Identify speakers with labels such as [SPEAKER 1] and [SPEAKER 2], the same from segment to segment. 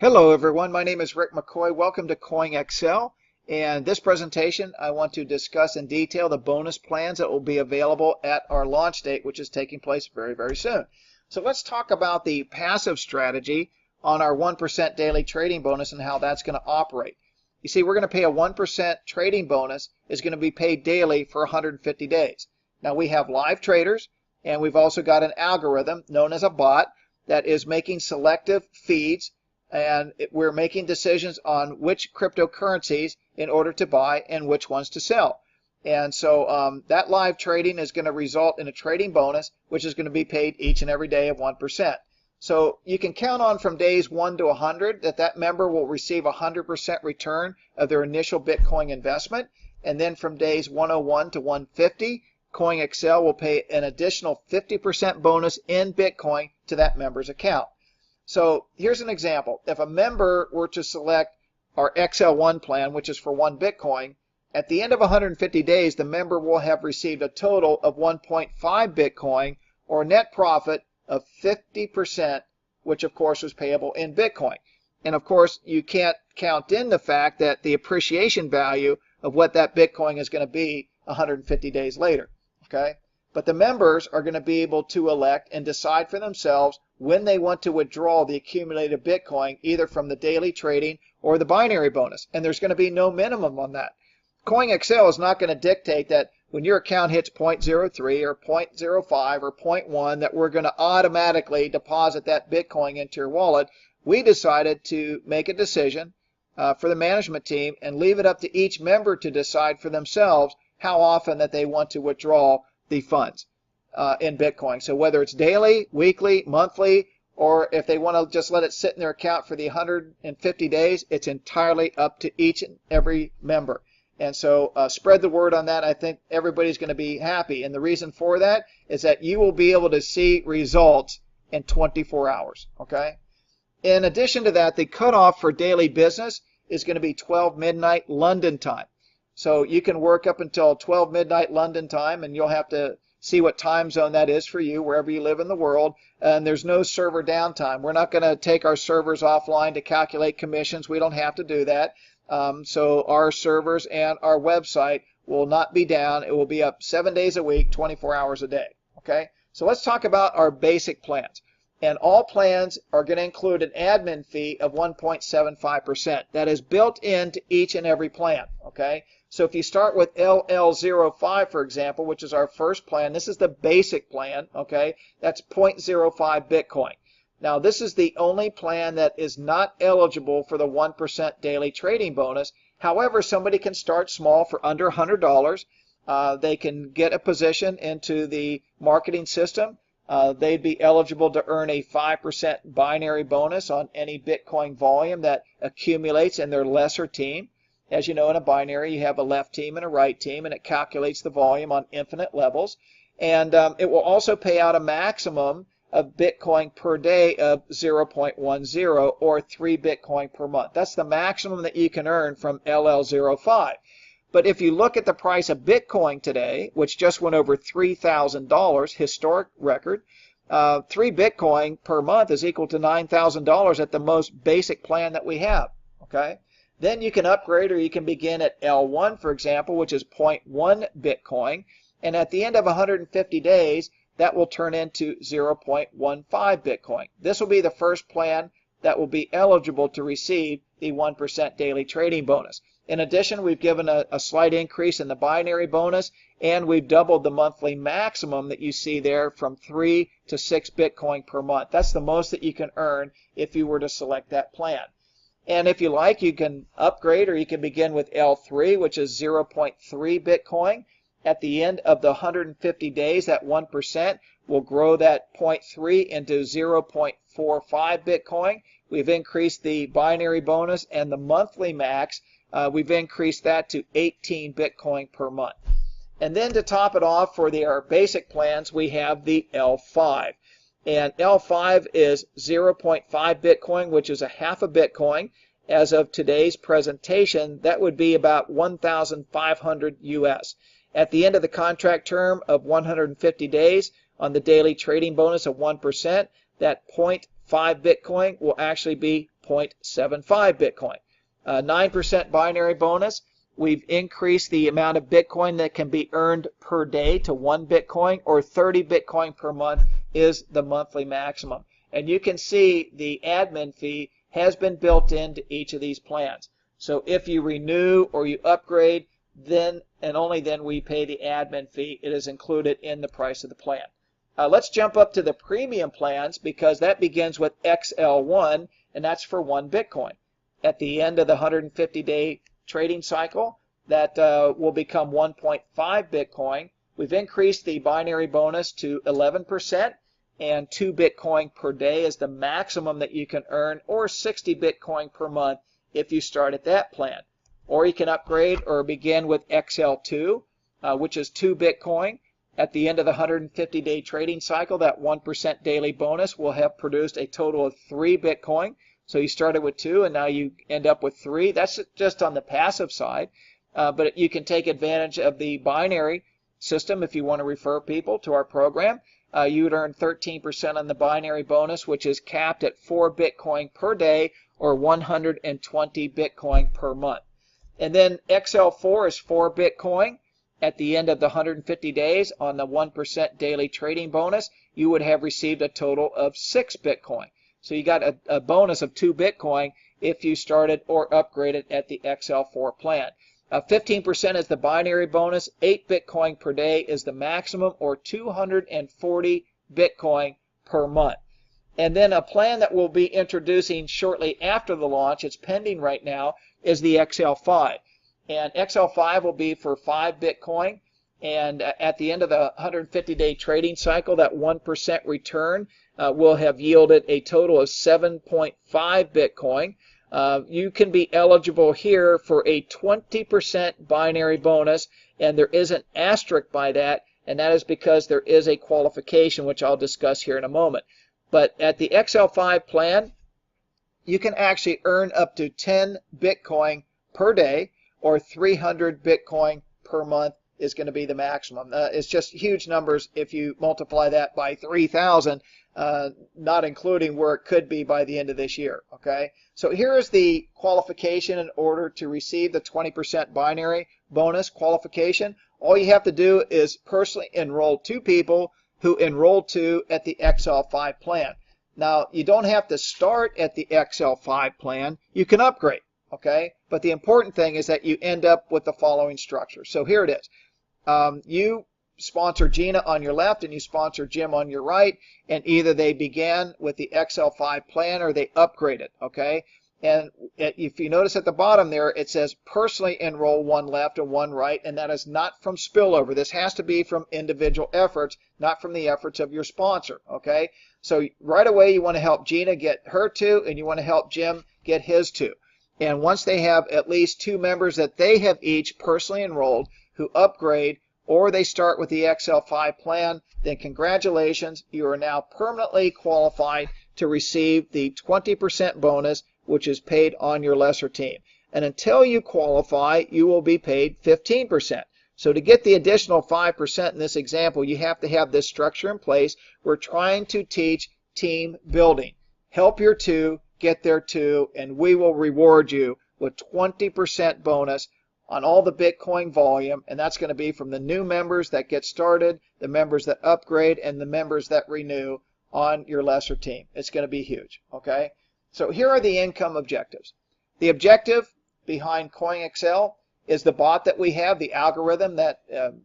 [SPEAKER 1] Hello everyone, my name is Rick McCoy. Welcome to CoinXL. And this presentation I want to discuss in detail the bonus plans that will be available at our launch date, which is taking place very soon. So let's talk about the passive strategy on our 1% daily trading bonus and how that's going to operate. You see, we're going to pay a 1% trading bonus is going to be paid daily for 150 days. Now we have live traders and we've also got an algorithm known as a bot that is making selective feeds, and we're making decisions on which cryptocurrencies in order to buy and which ones to sell. And so that live trading is going to result in a trading bonus, which is going to be paid each and every day of 1%. So you can count on from days 1 to 100 that member will receive 100% return of their initial Bitcoin investment. And then from days 101 to 150, CoinXL will pay an additional 50% bonus in Bitcoin to that member's account. So here's an example. If a member were to select our XL1 plan, which is for 1 Bitcoin, at the end of 150 days, the member will have received a total of 1.5 Bitcoin, or a net profit of 50%, which of course was payable in Bitcoin. And of course, you can't count in the fact that the appreciation value of what that Bitcoin is going to be 150 days later. Okay? But the members are going to be able to elect and decide for themselves when they want to withdraw the accumulated Bitcoin, either from the daily trading or the binary bonus. And there's going to be no minimum on that. CoinXL is not going to dictate that when your account hits 0.03 or 0.05 or 0.1 that we're going to automatically deposit that Bitcoin into your wallet. We decided to make a decision for the management team and leave it up to each member to decide for themselves how often that they want to withdraw the funds in Bitcoin. So whether it's daily, weekly, monthly, or if they want to just let it sit in their account for the 150 days, it's entirely up to each and every member. And so spread the word on that. I think everybody's going to be happy. And the reason for that is that you will be able to see results in 24 hours. Okay? In addition to that, the cutoff for daily business is going to be 12 midnight London time. So you can work up until 12 midnight London time, and you'll have to see what time zone that is for you, wherever you live in the world. And there's no server downtime. We're not going to take our servers offline to calculate commissions. We don't have to do that. So our servers and our website will not be down. It will be up 7 days a week, 24 hours a day. Okay? So let's talk about our basic plans. And all plans are going to include an admin fee of 1.75%. That is built into each and every plan. Okay? So if you start with LL05, for example, which is our first plan, this is the basic plan. Okay? That's 0.05 Bitcoin. Now, this is the only plan that is not eligible for the 1% daily trading bonus. However, somebody can start small for under $100. They can get a position into the marketing system. They'd be eligible to earn a 5% binary bonus on any Bitcoin volume that accumulates in their lesser team. As you know, in a binary, you have a left team and a right team, and it calculates the volume on infinite levels. And it will also pay out a maximum of Bitcoin per day of 0.10 or 3 Bitcoin per month. That's the maximum that you can earn from LL05. But if you look at the price of Bitcoin today, which just went over $3,000, historic record, 3 Bitcoin per month is equal to $9,000 at the most basic plan that we have. Okay? Then you can upgrade, or you can begin at L1, for example, which is 0.1 Bitcoin. And at the end of 150 days, that will turn into 0.15 Bitcoin. This will be the first plan that will be eligible to receive the 1% daily trading bonus. In addition, we've given a slight increase in the binary bonus, and we've doubled the monthly maximum that you see there from 3 to 6 Bitcoin per month. That's the most that you can earn if you were to select that plan. And if you like, you can upgrade, or you can begin with L3, which is 0.3 Bitcoin. At the end of the 150 days, that 1% will grow that 0.3 into 0.45 Bitcoin. We've increased the binary bonus and the monthly max. We've increased that to 18 Bitcoin per month. And then to top it off for our basic plans, we have the L5. And L5 is 0.5 Bitcoin, which is a half a Bitcoin. As of today's presentation, that would be about 1,500 US. At the end of the contract term of 150 days on the daily trading bonus of 1%, that 0.5 Bitcoin will actually be 0.75 Bitcoin. 9% binary bonus. We've increased the amount of Bitcoin that can be earned per day to 1 Bitcoin, or 30 Bitcoin per month is the monthly maximum. And you can see the admin fee has been built into each of these plans. So if you renew or you upgrade, then and only then we pay the admin fee. It is included in the price of the plan. Let's jump up to the premium plans, because that begins with XL1, and that's for 1 Bitcoin. At the end of the 150-day trading cycle, that will become 1.5 Bitcoin. We've increased the binary bonus to 11%, and 2 Bitcoin per day is the maximum that you can earn, or 60 Bitcoin per month if you start at that plan. Or you can upgrade or begin with XL2, which is 2 Bitcoin. At the end of the 150-day trading cycle, that 1% daily bonus will have produced a total of 3 Bitcoin. So you started with 2 and now you end up with 3. That's just on the passive side. But you can take advantage of the binary system if you want to refer people to our program. You would earn 13% on the binary bonus, which is capped at 4 Bitcoin per day, or 120 Bitcoin per month. And then XL4 is 4 Bitcoin. At the end of the 150 days on the 1% daily trading bonus, you would have received a total of 6 Bitcoin. So you got a bonus of 2 Bitcoin if you started or upgraded at the XL4 plan. 15% is the binary bonus. 8 Bitcoin per day is the maximum, or 240 Bitcoin per month. And then a plan that we'll be introducing shortly after the launch, it's pending right now, is the XL5. And XL5 will be for 5 Bitcoin. And at the end of the 150-day trading cycle, that 1% return will have yielded a total of 7.5 Bitcoin. You can be eligible here for a 20% binary bonus, and there is an asterisk by that, and that is because there is a qualification, which I'll discuss here in a moment. But at the XL5 plan, you can actually earn up to 10 Bitcoin per day, or 300 Bitcoin per month is going to be the maximum. It's just huge numbers if you multiply that by 3,000, not including where it could be by the end of this year. Okay, so here is the qualification in order to receive the 20% binary bonus qualification. All you have to do is personally enroll 2 people who enrolled to at the XL5 plan. Now, you don't have to start at the XL5 plan. You can upgrade. Okay, but the important thing is that you end up with the following structure. So here it is. You sponsor Gina on your left and you sponsor Jim on your right, and either they began with the XL5 plan or they upgraded. Okay, and if you notice at the bottom there, it says personally enroll 1 left and 1 right, and that is not from spillover. This has to be from individual efforts, not from the efforts of your sponsor. Okay, so right away you want to help Gina get her 2, and you want to help Jim get his 2. And once they have at least 2 members that they have each personally enrolled who upgrade, or they start with the XL5 plan, then congratulations, you are now permanently qualified to receive the 20% bonus, which is paid on your lesser team. And until you qualify, you will be paid 15%. So to get the additional 5% in this example, you have to have this structure in place. We're trying to teach team building. Help your 2 get their 2, and we will reward you with 20% bonus on all the Bitcoin volume, and that's going to be from the new members that get started, the members that upgrade, and the members that renew on your lesser team. It's going to be huge. Okay, so here are the income objectives. The objective behind CoinXL is the bot that we have, the algorithm that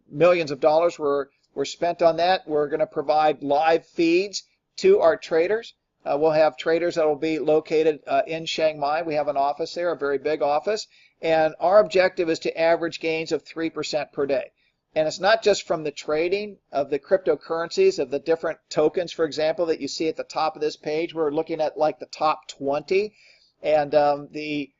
[SPEAKER 1] millions of dollars were spent on that. We're going to provide live feeds to our traders. We'll have traders that will be located in Chiang Mai. We have an office there, a very big office, and our objective is to average gains of 3% per day. And it's not just from the trading of the cryptocurrencies, of the different tokens, for example, that you see at the top of this page. We're looking at like the top 20, and the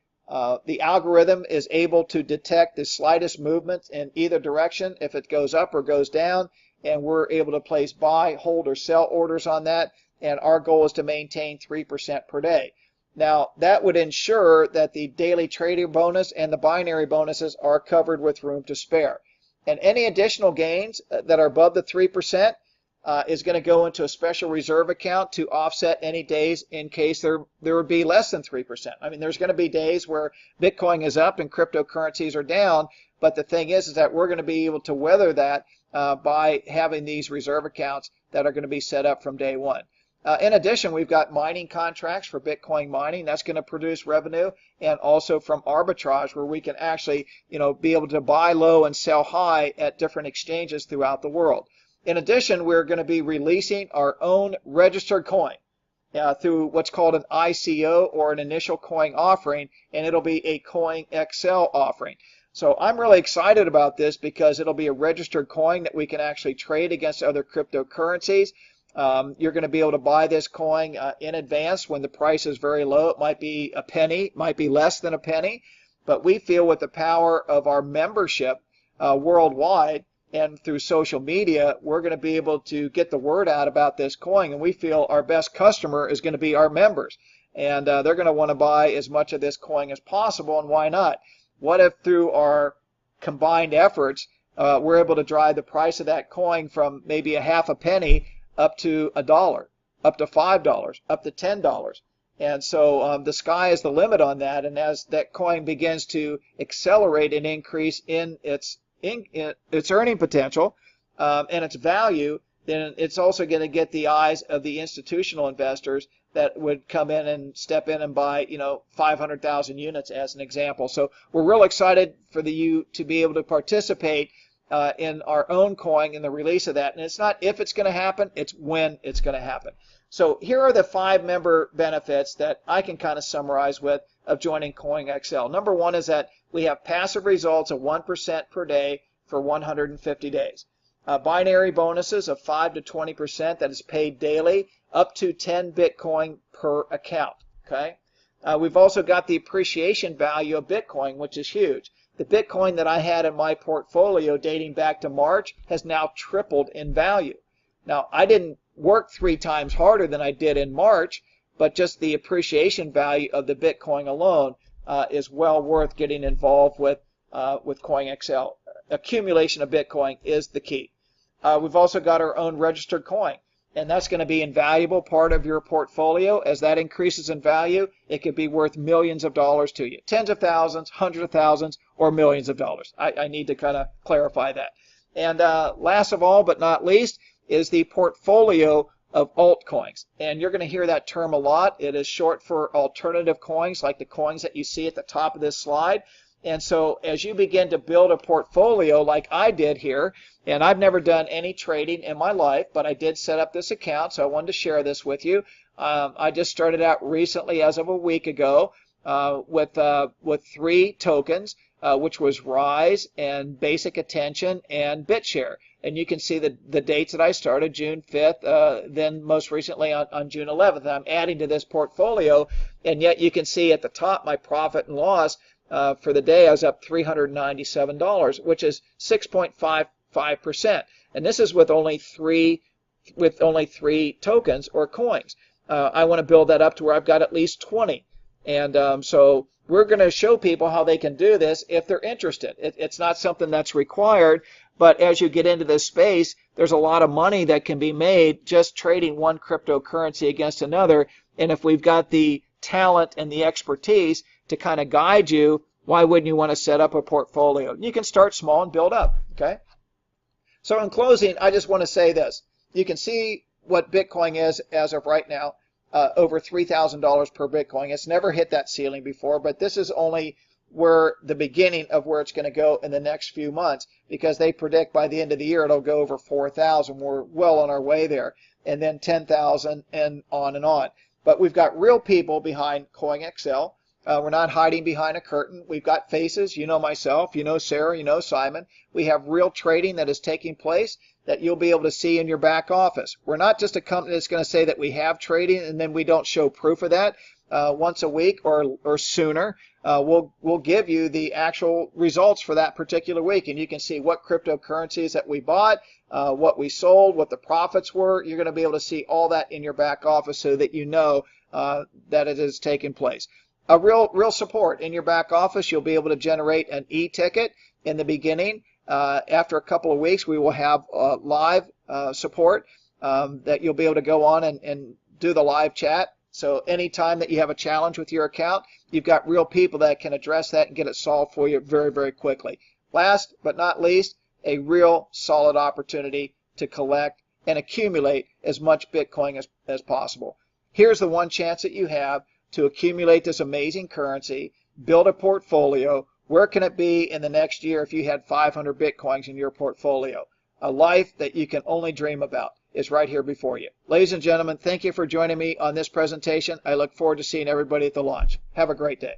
[SPEAKER 1] algorithm is able to detect the slightest movement in either direction, if it goes up or goes down, and we're able to place buy, hold, or sell orders on that. And our goal is to maintain 3% per day. Now, that would ensure that the daily trading bonus and the binary bonuses are covered with room to spare. And any additional gains that are above the 3%, is going to go into a special reserve account to offset any days in case there would be less than 3%. I mean, there's going to be days where Bitcoin is up and cryptocurrencies are down, but the thing is that we're going to be able to weather that by having these reserve accounts that are going to be set up from day one. In addition, we've got mining contracts for Bitcoin mining. That's going to produce revenue, and also from arbitrage, where we can actually, be able to buy low and sell high at different exchanges throughout the world. In addition, we're going to be releasing our own registered coin through what's called an ICO, or an initial coin offering, and it'll be a CoinXL offering. So I'm really excited about this because it'll be a registered coin that we can actually trade against other cryptocurrencies. You're going to be able to buy this coin in advance when the price is very low. It might be a penny, might be less than a penny, but we feel with the power of our membership worldwide and through social media, we're going to be able to get the word out about this coin, and we feel our best customer is going to be our members, and they're going to want to buy as much of this coin as possible. And why not? What if through our combined efforts we're able to drive the price of that coin from maybe a half a penny up to $1, up to $5, up to $10. And so the sky is the limit on that, and as that coin begins to accelerate and increase in its earning potential and its value, then it's also going to get the eyes of the institutional investors that would come in and step in and buy 500,000 units as an example. So we're real excited for you to be able to participate in our own coin in the release of that. And it's not if it's going to happen, it's when it's going to happen. So here are the 5 member benefits that I can kind of summarize with of joining CoinXL. Number 1 is that we have passive results of 1% per day for 150 days. Binary bonuses of 5 to 20% that is paid daily, up to 10 Bitcoin per account. Okay. We've also got the appreciation value of Bitcoin, which is huge. The Bitcoin that I had in my portfolio dating back to March has now tripled in value. Now, I didn't work 3 times harder than I did in March, but just the appreciation value of the Bitcoin alone is well worth getting involved with CoinXL. Accumulation of Bitcoin is the key. We've also got our own registered coin, and that's going to be an invaluable part of your portfolio. As that increases in value, it could be worth millions of dollars to you. Tens of thousands, hundreds of thousands, or millions of dollars. I need to kind of clarify that. And last of all, but not least, is the portfolio of altcoins. And you're going to hear that term a lot. It is short for alternative coins, like the coins that you see at the top of this slide. And so as you begin to build a portfolio like I did here, and I've never done any trading in my life, but I did set up this account, so I wanted to share this with you. I just started out recently, as of a week ago, with 3 tokens, which was Rise and Basic Attention and BitShare. And you can see the dates that I started, June 5th, then most recently on June 11th. I'm adding to this portfolio, and yet you can see at the top my profit and loss for the day. I was up $397, which is 6.55%. And this is with only 3 tokens or coins. I want to build that up to where I've got at least 20. And so we're going to show people how they can do this if they're interested. It's not something that's required, but as you get into this space, there's a lot of money that can be made just trading one cryptocurrency against another. And if we've got the talent and the expertise to kind of guide you, why wouldn't you want to set up a portfolio? You can start small and build up. Okay. So in closing, I just want to say this. You can see what Bitcoin is as of right now. Over $3,000 per Bitcoin. It's never hit that ceiling before, but this is only where the beginning of where it's going to go in the next few months, because they predict by the end of the year it'll go over 4,000. We're well on our way there, and then 10,000 and on and on. But we've got real people behind CoinXL. We're not hiding behind a curtain. We've got faces. You know myself, you know Sarah, you know Simon. We have real trading that is taking place that you'll be able to see in your back office. We're not just a company that's going to say that we have trading and then we don't show proof of that. Once a week or sooner, we'll give you the actual results for that particular week, and you can see what cryptocurrencies that we bought, what we sold, what the profits were. You're going to be able to see all that in your back office so that you know that it is taking place. A real support in your back office. You'll be able to generate an e-ticket in the beginning. After a couple of weeks, we will have live support. that you'll be able to go on and do the live chat. So anytime that you have a challenge with your account, you've got real people that can address that and get it solved for you very, very quickly. Last but not least, a real solid opportunity to collect and accumulate as much Bitcoin as possible. Here's the one chance that you have to accumulate this amazing currency, build a portfolio. Where can it be in the next year if you had 500 Bitcoins in your portfolio? A life that you can only dream about is right here before you. Ladies and gentlemen, thank you for joining me on this presentation. I look forward to seeing everybody at the launch. Have a great day.